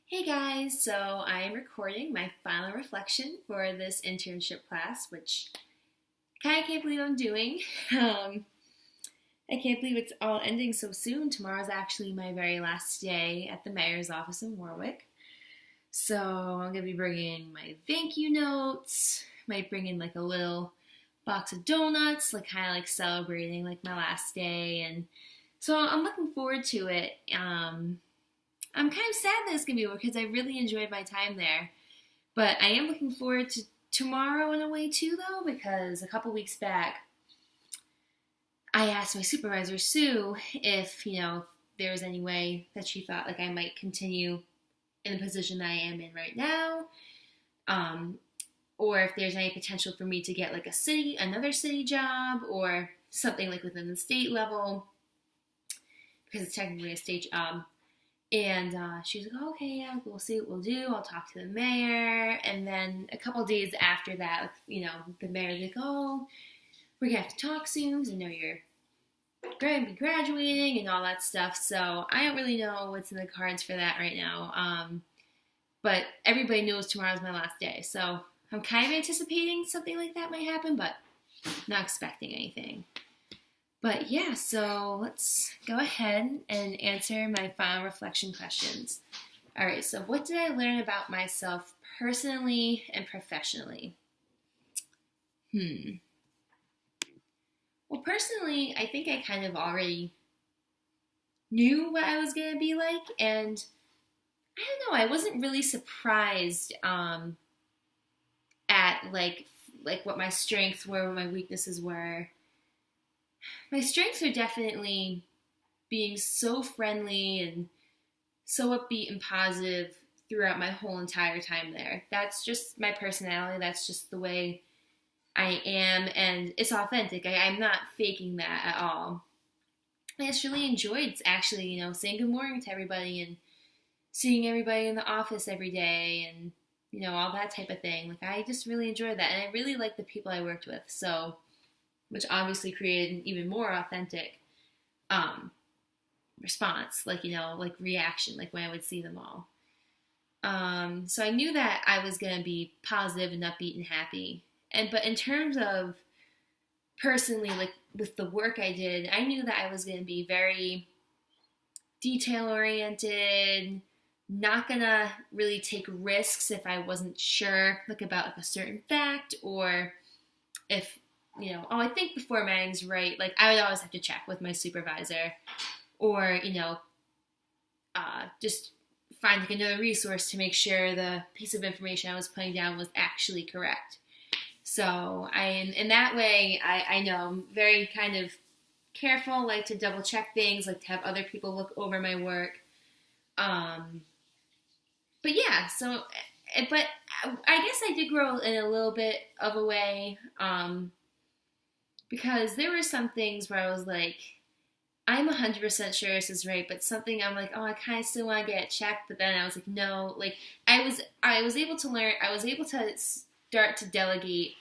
Hey guys, so I am recording my final reflection for this internship class, which I kind of can't believe I'm doing. Um, I can't believe it's all ending so soon. Tomorrow's actually my very last day at the mayor's office in Warwick. So I'm gonna be bringing my thank you notes, might bring in like a little box of donuts, like kind of like celebrating like my last day, and so I'm looking forward to it. I'm kind of sad that it's gonna be over because I really enjoyed my time there. But I am looking forward to tomorrow in a way too, though, because a couple weeks back, I asked my supervisor Sue if there was any way that she thought like I might continue in the position that I am in right now, um, or if there's any potential for me to get like another city job, or something like within the state level, because it's technically a state job. And she was like, oh, okay, yeah, we'll see what we'll do. I'll talk to the mayor. And then a couple days after that, the mayor's like, oh, we're going to have to talk soon because I know you're going to be graduating and all that stuff. So I don't really know what's in the cards for that right now. But everybody knows tomorrow's my last day. So I'm kind of anticipating something like that might happen, but not expecting anything. But yeah, so let's go ahead and answer my final reflection questions. All right, so what did I learn about myself personally and professionally? Well, personally, I think I kind of already knew what I was going to be like, and I don't know, I wasn't really surprised at like what my strengths were, what my weaknesses were. My strengths are definitely being so friendly and so upbeat and positive throughout my whole entire time there. That's just my personality. That's just the way I am, and it's authentic. I'm not faking that at all. I just really enjoyed actually, saying good morning to everybody and seeing everybody in the office every day and, all that type of thing. Like, I just really enjoyed that, and I really liked the people I worked with, so which obviously created an even more authentic response, like reaction, like when I would see them all. So I knew that I was gonna be positive and upbeat and happy. But in terms of personally, like with the work I did, I knew that I was gonna be very detail oriented, not gonna really take risks if I wasn't sure like about like a certain fact, or if I think before Manning's right, like I would always have to check with my supervisor, or just find like another resource to make sure the piece of information I was putting down was actually correct. So in that way, I know I'm very kind of careful, like to double check things, like to have other people look over my work. But yeah, but I guess I did grow in a little bit of a way. Because there were some things where I was like, I'm 100% sure this is right, but something I'm like, oh, I kind of still want to get it checked, but then I was like, no, like I was able to learn, I was able to start to delegate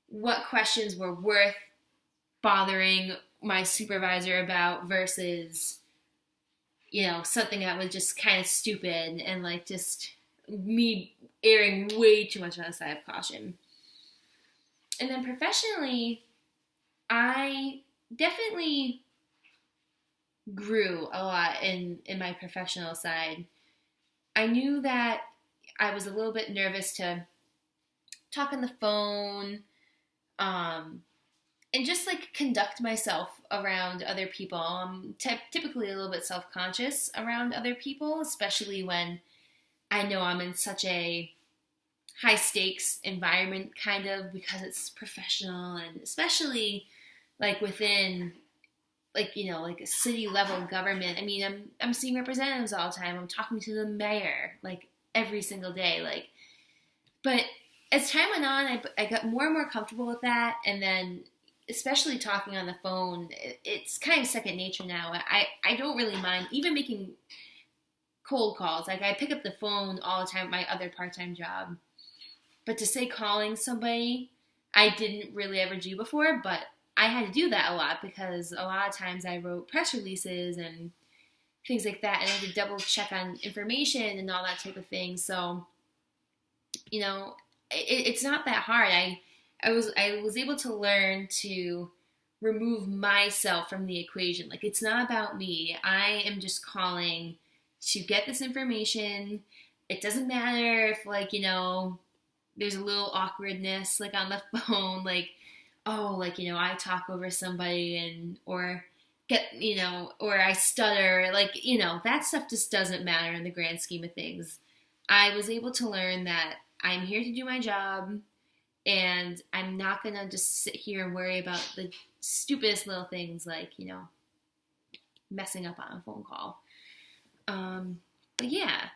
what questions were worth bothering my supervisor about versus, something that was just kind of stupid and like just me erring way too much on the side of caution. And then professionally, I definitely grew a lot in my professional side. I knew that I was a little bit nervous to talk on the phone, and just like conduct myself around other people. I'm typically a little bit self-conscious around other people, especially when I know I'm in such a high stakes environment, kind of, because it's professional, and especially like within like a city level government. I mean, I'm seeing representatives all the time. I'm talking to the mayor like every single day. Like, but as time went on, I got more and more comfortable with that, and then especially talking on the phone, it's kind of second nature now. I don't really mind even making cold calls. Like I pick up the phone all the time at my other part-time job. But to say calling somebody, I didn't really ever do before, but I had to do that a lot because a lot of times I wrote press releases and things like that, and I had to double check on information and all that type of thing. So, it's not that hard. I was able to learn to remove myself from the equation. Like, it's not about me. I am just calling to get this information. It doesn't matter if, like, there's a little awkwardness, like, on the phone, like, oh, like, I talk over somebody or I stutter, like, that stuff just doesn't matter in the grand scheme of things. I was able to learn that I'm here to do my job, and I'm not going to just sit here and worry about the stupidest little things like, messing up on a phone call. But yeah.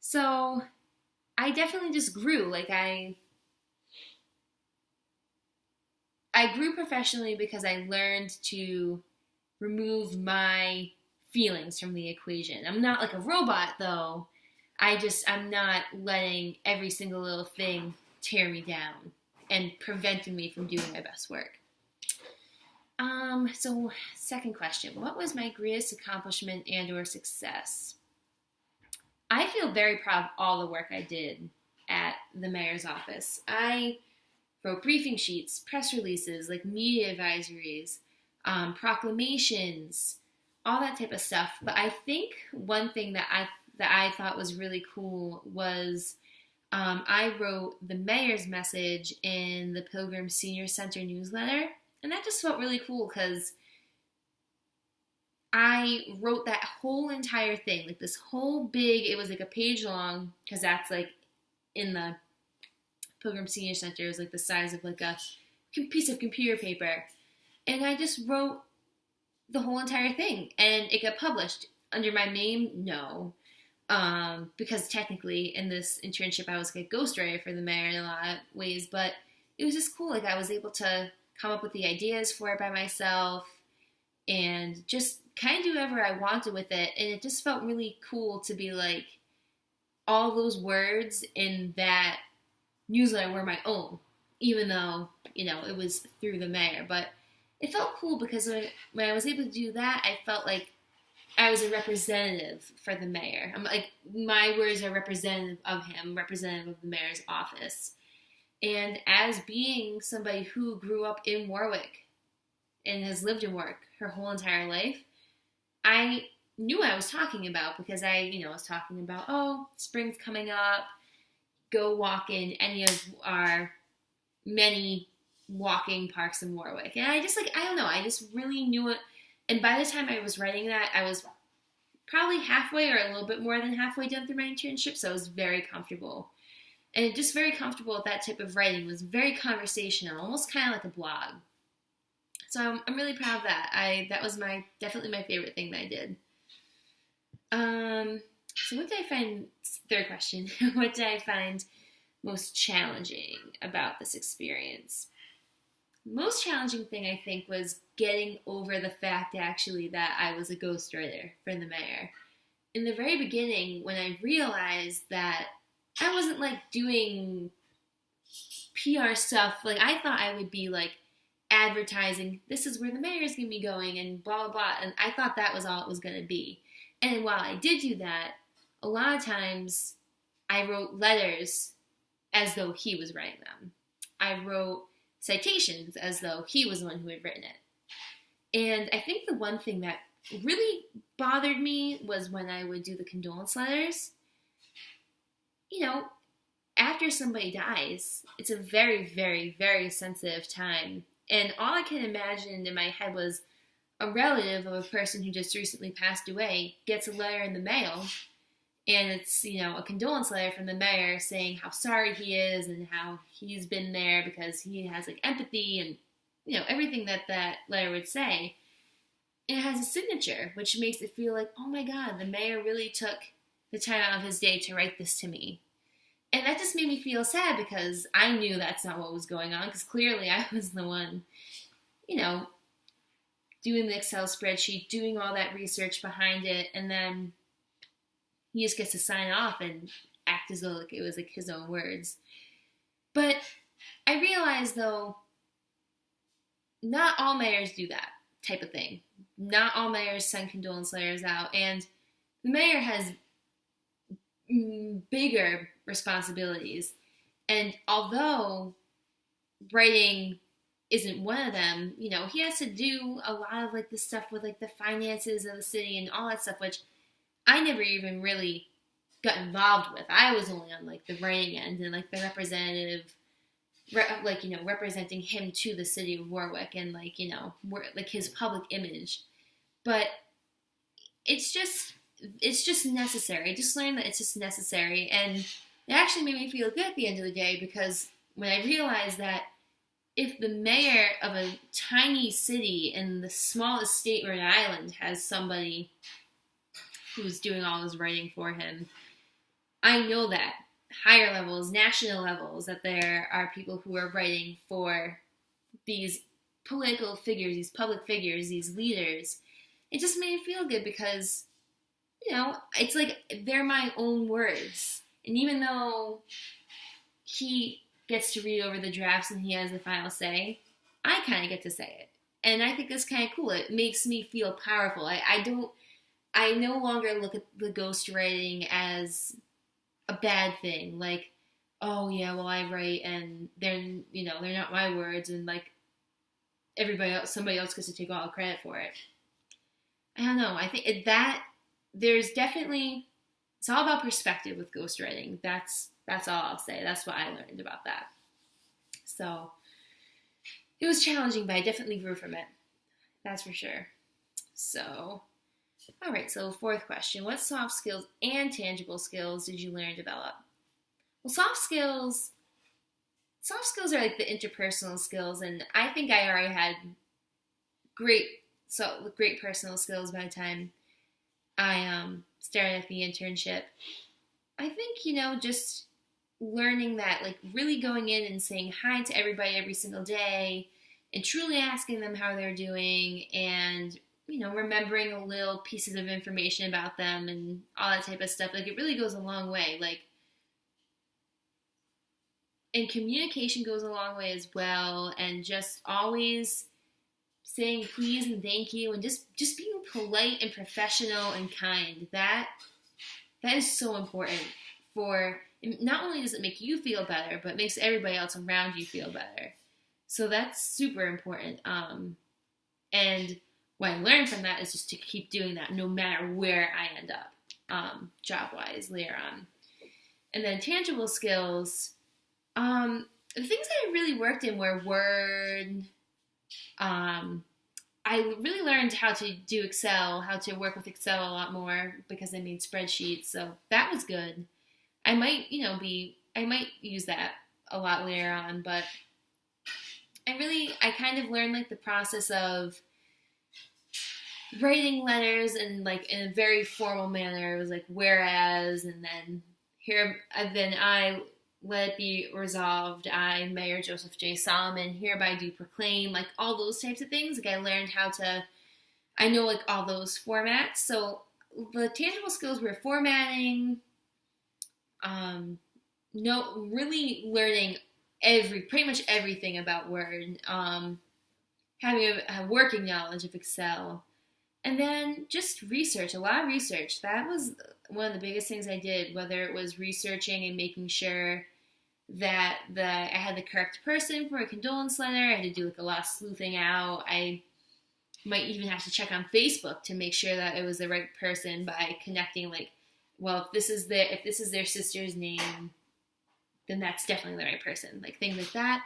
So I definitely just grew. Like, I grew professionally because I learned to remove my feelings from the equation. I'm not like a robot, though. I'm not letting every single little thing tear me down and preventing me from doing my best work. So second question, what was my greatest accomplishment and or success? I feel very proud of all the work I did at the mayor's office. I wrote briefing sheets, press releases, like media advisories, proclamations, all that type of stuff. But I think one thing that I thought was really cool was I wrote the mayor's message in the Pilgrim Senior Center newsletter. And that just felt really cool because I wrote that whole entire thing, like this whole big, it was like a page long, because that's like in the Pilgrim Senior Center, it was like the size of like a piece of computer paper. And I just wrote the whole entire thing, and it got published. Under my name? No. Because technically in this internship I was like a ghostwriter for the mayor in a lot of ways, but it was just cool. Like, I was able to come up with the ideas for it by myself and just kind of do whatever I wanted with it. And it just felt really cool to be like, all those words in that newsletter were my own, even though, it was through the mayor. But it felt cool because when I was able to do that, I felt like I was a representative for the mayor. I'm like, my words are representative of him, representative of the mayor's office. And as being somebody who grew up in Warwick and has lived in Warwick her whole entire life, I knew what I was talking about because I was talking about, oh, spring's coming up, go walk in any of our many walking parks in Warwick. And I just I just really knew it. And by the time I was writing that, I was probably halfway or a little bit more than halfway done through my internship, so I was very comfortable. And just very comfortable with that type of writing. It was very conversational, almost kind of like a blog. So I'm really proud of that. That was definitely my favorite thing that I did. So what did I find, third question, what did I find most challenging about this experience? Most challenging thing, I think, was getting over the fact, actually, that I was a ghostwriter for the mayor. In the very beginning, when I realized that I wasn't, like, doing PR stuff, like, I thought I would be, like, advertising, this is where the mayor's going to be going, and blah, blah, blah, and I thought that was all it was going to be. And while I did do that, a lot of times I wrote letters as though he was writing them. I wrote citations as though he was the one who had written it. And I think the one thing that really bothered me was when I would do the condolence letters. After somebody dies, it's a very, very, very sensitive time. And all I can imagine in my head was a relative of a person who just recently passed away gets a letter in the mail, and it's, a condolence letter from the mayor saying how sorry he is and how he's been there because he has, like, empathy and, everything that letter would say. And it has a signature, which makes it feel like, oh my God, the mayor really took the time out of his day to write this to me. And that just made me feel sad because I knew that's not what was going on, because clearly I was the one, doing the Excel spreadsheet, doing all that research behind it, and then he just gets to sign off and act as though like it was like his own words. But I realized, though, not all mayors do that. type of thing. Not all mayors send condolence letters out, and the mayor has bigger responsibilities. And although writing isn't one of them, you know, he has to do a lot of like the stuff with like the finances of the city and all that stuff, which I never even really got involved with. I was only on like the writing end and like the representative, like, you know, representing him to the city of Warwick and like, you know, like his public image. But it's just necessary. I just learned that it's just necessary, and it actually made me feel good at the end of the day, because when I realized that if the mayor of a tiny city in the smallest state, Rhode Island, has somebody who's doing all his writing for him, I know that higher levels, national levels, that there are people who are writing for these political figures, these public figures, these leaders. It just made me feel good because, you know, it's like they're my own words. And even though he gets to read over the drafts and he has the final say, I kind of get to say it. And I think that's kind of cool. It makes me feel powerful. I no longer look at the ghostwriting as a bad thing. Like, oh yeah, well I write and they're not my words, and like somebody else gets to take all the credit for it. I don't know. I think that there's definitely, it's all about perspective with ghostwriting. That's all I'll say. That's what I learned about that. So it was challenging, but I definitely grew from it. That's for sure. So, all right. So fourth question: what soft skills and tangible skills did you learn and develop? Well, soft skills are like the interpersonal skills, and I think I already had great personal skills by the time I started at the internship. I think, you know, just learning that, like really going in and saying hi to everybody every single day and truly asking them how they're doing, and, you know, remembering little pieces of information about them and all that type of stuff. Like, it really goes a long way. Like, and communication goes a long way as well, and just always saying please and thank you, and just being polite and professional and kind. That is so important. For not only does it make you feel better, but it makes everybody else around you feel better. So that's super important. And what I learned from that is just to keep doing that no matter where I end up, job-wise later on. And then tangible skills, the things that I really worked in were Word. I really learned how to do Excel, how to work with Excel a lot more because I made spreadsheets, so that was good. I might use that a lot later on, but I kind of learned like the process of writing letters and like in a very formal manner. It was like whereas, and then I let it be resolved. I, Mayor Joseph J. Solomon, hereby do proclaim, like all those types of things. Like I learned I know like all those formats. So the tangible skills were formatting, really learning pretty much everything about Word, having a working knowledge of Excel, and then just research, a lot of research. That was one of the biggest things I did, whether it was researching and making sure that I had the correct person for a condolence letter. I had to do like a lot of sleuthing out. I might even have to check on Facebook to make sure that it was the right person by connecting, like, well, if this is their sister's name, then that's definitely the right person, like things like that.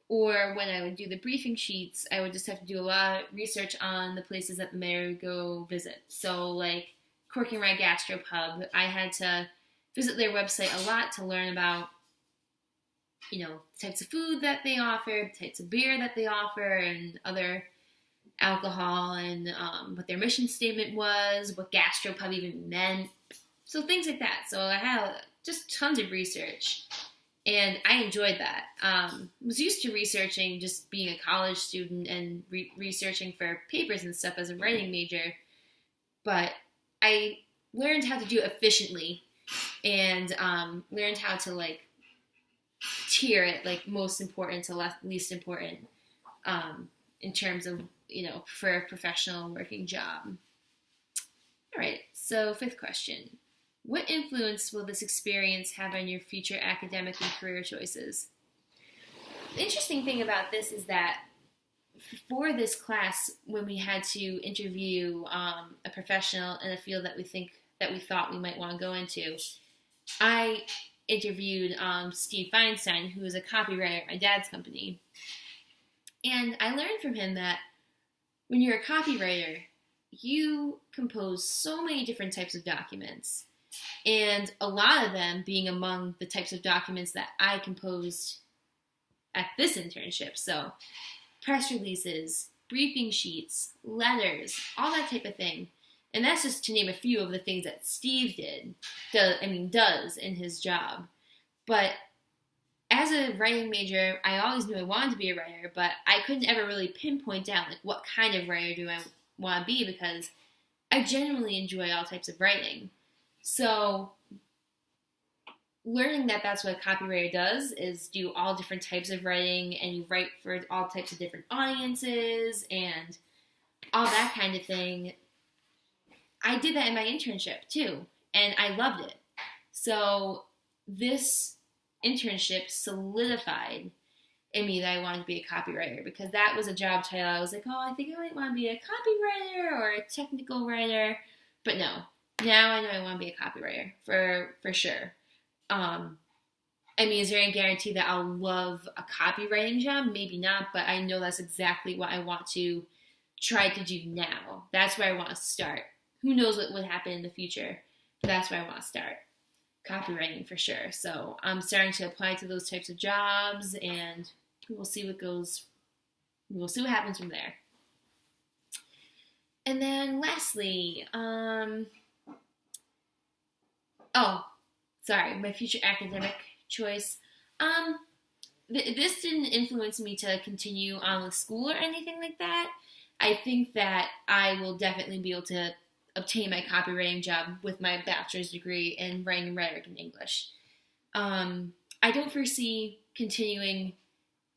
Or when I would do the briefing sheets, I would just have to do a lot of research on the places that the mayor would go visit. So like Cork and Rye Gastropub, I had to visit their website a lot to learn about, you know, types of food that they offer, types of beer that they offer, and other alcohol, and what their mission statement was, what gastropub even meant. So things like that. So I had just tons of research, and I enjoyed that. Was used to researching, just being a college student and researching for papers and stuff as a writing major, but I learned how to do it efficiently, and learned how to like tier it, like most important to least important, in terms of for a professional working job. All right, so 5th question. What influence will this experience have on your future academic and career choices? The interesting thing about this is that for this class, when we had to interview a professional in a field that we thought we might want to go into, I interviewed Steve Feinstein, who is a copywriter at my dad's company. And I learned from him that when you're a copywriter, you compose so many different types of documents. And a lot of them being among the types of documents that I composed at this internship. So press releases, briefing sheets, letters, all that type of thing. And that's just to name a few of the things that Steve does in his job. But as a writing major, I always knew I wanted to be a writer, but I couldn't ever really pinpoint down like what kind of writer do I want to be, because I genuinely enjoy all types of writing. So learning that that's what a copywriter does is do all different types of writing, and you write for all types of different audiences and all that kind of thing. I did that in my internship too, and I loved it. So this internship solidified in me that I wanted to be a copywriter, because that was a job title. I was like, oh, I think I might want to be a copywriter or a technical writer. But no, now I know I want to be a copywriter for sure. Is there any guarantee that I'll love a copywriting job? Maybe not, but I know that's exactly what I want to try to do now. That's where I want to start. Who knows what would happen in the future, but that's where I want to start. Copywriting for sure. So I'm starting to apply to those types of jobs, and we'll see what happens from there. And then lastly, my future academic choice. This didn't influence me to continue on with school or anything like that. I think that I will definitely be able to obtain my copywriting job with my bachelor's degree in writing and rhetoric in English. I don't foresee continuing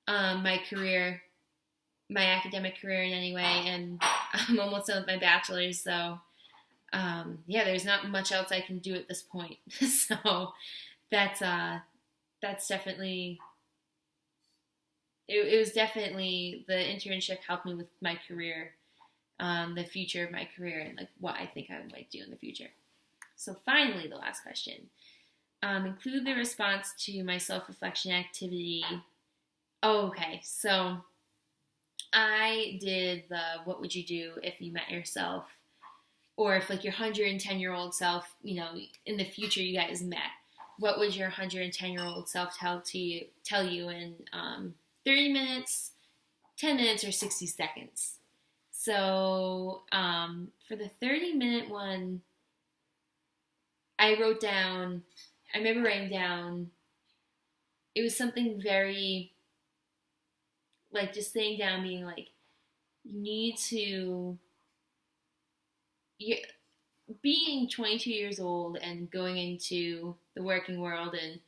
my academic career in any way, and I'm almost done with my bachelor's, so there's not much else I can do at this point. So that's definitely, it was definitely, the internship helped me with my career, the future of my career, and like what I think I might do in the future. So finally, the last question. Include the response to my self-reflection activity. Okay, so I did the what would you do if you met yourself, or if like your 110-year-old self, in the future you guys met. What would your 110-year-old self tell you in 30 minutes, 10 minutes, or 60 seconds? So for the 30-minute one, I remember writing down, it was something very, like just sitting down being like, being 22 years old and going into the working world and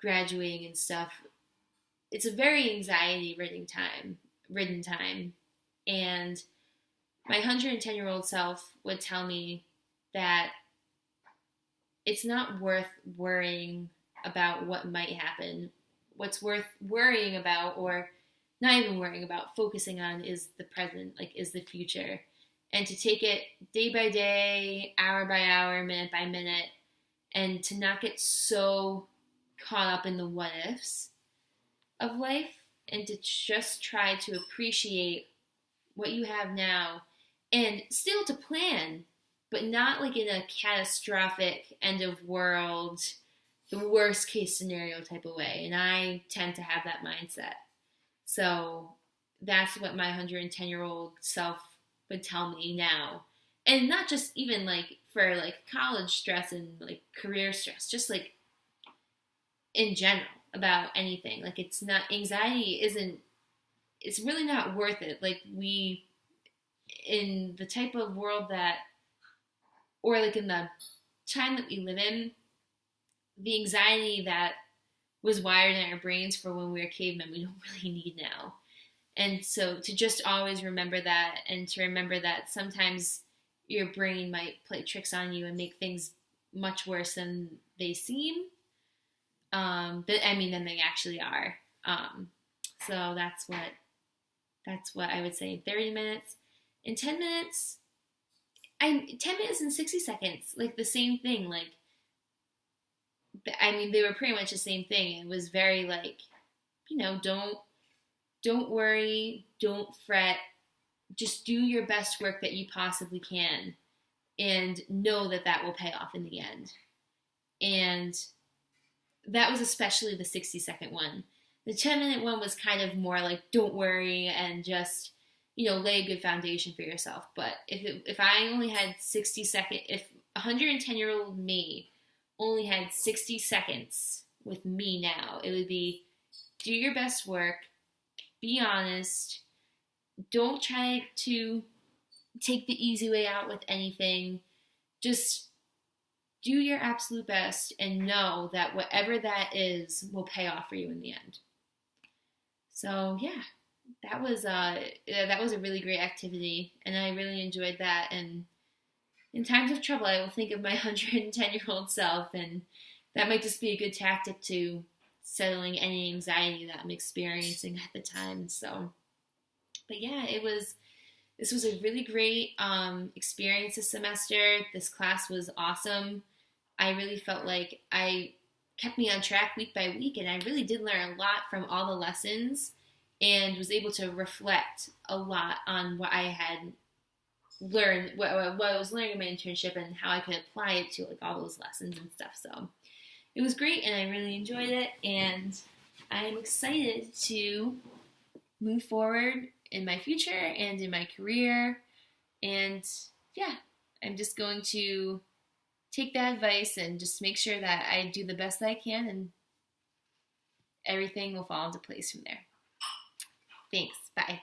graduating and stuff, it's a very anxiety-ridden time. And my 110-year-old self would tell me that it's not worth worrying about what might happen. What's worth worrying about, or not even worrying about, focusing on, is the present, is the future. And to take it day by day, hour by hour, minute by minute, and to not get so caught up in the what ifs of life, and to just try to appreciate what you have now, and still to plan, but not like in a catastrophic end of world, the worst case scenario type of way. And I tend to have that mindset. So that's what my 110-year-old self would tell me now. And not just even for college stress and career stress, just in general about anything. It's not, anxiety isn't, it's really not worth it. In the type of world that, or in the time that we live in, the anxiety that was wired in our brains for when we were cavemen, we don't really need now. And so to just always remember that, and to remember that sometimes your brain might play tricks on you and make things much worse than they seem. Than they actually are. So that's what I would say in 30 minutes. In 10 minutes, 10 minutes and 60 seconds, like the same thing. Like, they were pretty much the same thing. It was very like, don't worry, don't fret, just do your best work that you possibly can, and know that will pay off in the end. And that was especially the 60-second one. The 10-minute one was kind of more like, don't worry, and just, lay a good foundation for yourself. But if I only had 60 seconds, if 110-year-old me only had 60 seconds with me now, it would be, do your best work, be honest, don't try to take the easy way out with anything, just do your absolute best and know that whatever that is will pay off for you in the end. So yeah, that was a really great activity, and I really enjoyed that. And in times of trouble, I will think of my 110-year-old self, and that might just be a good tactic to settling any anxiety that I'm experiencing at the time. So, but yeah, this was a really great experience this semester. This class was awesome. I really felt like I kept me on track week by week, and I really did learn a lot from all the lessons, and was able to reflect a lot on what I had learned, what I was learning in my internship, and how I could apply it to like all those lessons and stuff. So it was great, and I really enjoyed it, and I'm excited to move forward in my future and in my career. And yeah, I'm just going to take that advice and just make sure that I do the best that I can, and everything will fall into place from there. Thanks. Bye.